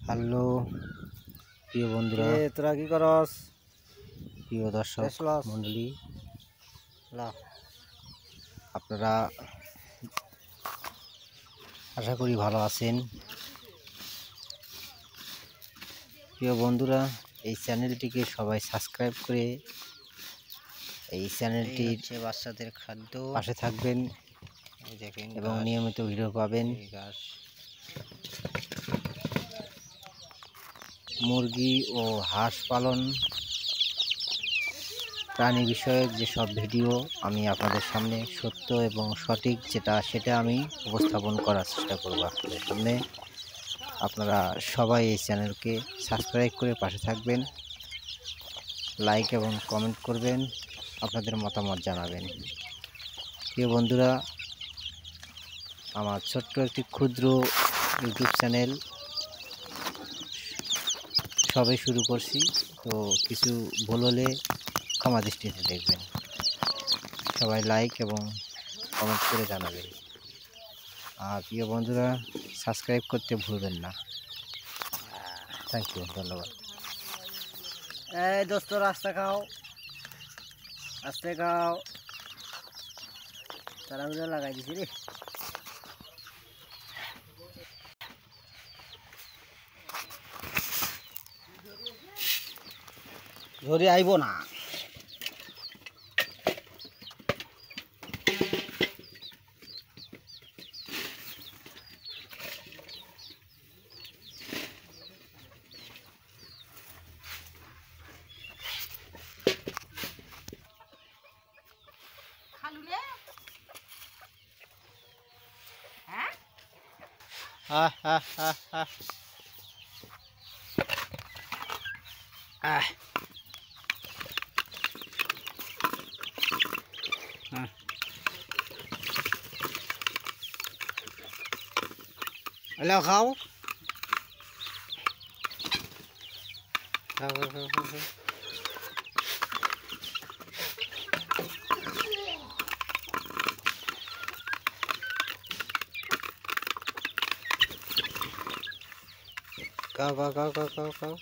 Hello প্রিয় বন্ধুরা, তোরা কি করস? প্রিয় দর্শক মণ্ডলী, আপনারা আশা করি ভালো আছেন। প্রিয় বন্ধুরা, এই চ্যানেলটিকে সবাই সাবস্ক্রাইব করে এই চ্যানেলটির বাচ্চাদের খাদ্য পাশে থাকবেন এবং নিয়মিত ভিডিও পাবেন। মুরগি ও হাঁস পালন প্রাণী বিষয়ক যেসব ভিডিও আমি আপনাদের সামনে সত্য এবং সঠিক সেটা আমি উপস্থাপন করার চেষ্টা করব আপনাদের সামনে। আপনারা সবাই এই চ্যানেলকে সাবস্ক্রাইব করে পাশে থাকবেন, লাইক এবং কমেন্ট করবেন, আপনাদের মতামত জানাবেন। প্রিয় বন্ধুরা, আমার ছোট্ট একটি ক্ষুদ্র ইউটিউব চ্যানেল সবে শুরু করছি, তো কিছু ভুল হলে ক্ষমা দৃষ্টিতে দেখবেন। সবাই লাইক এবং কমেন্ট করে জানাবেন। আর প্রিয় বন্ধুরা, সাবস্ক্রাইব করতে ভুলবেন না। থ্যাংক ইউ, ধন্যবাদ। এই দোস্ত, রাস্তা খাও, আস্তে খাও। তারা লাগাই দিছি রে। ঝড়ি আইব না। Hello, খাও খাও খাও খাও খাও। খাও খাও খাও খাও খাও খাও।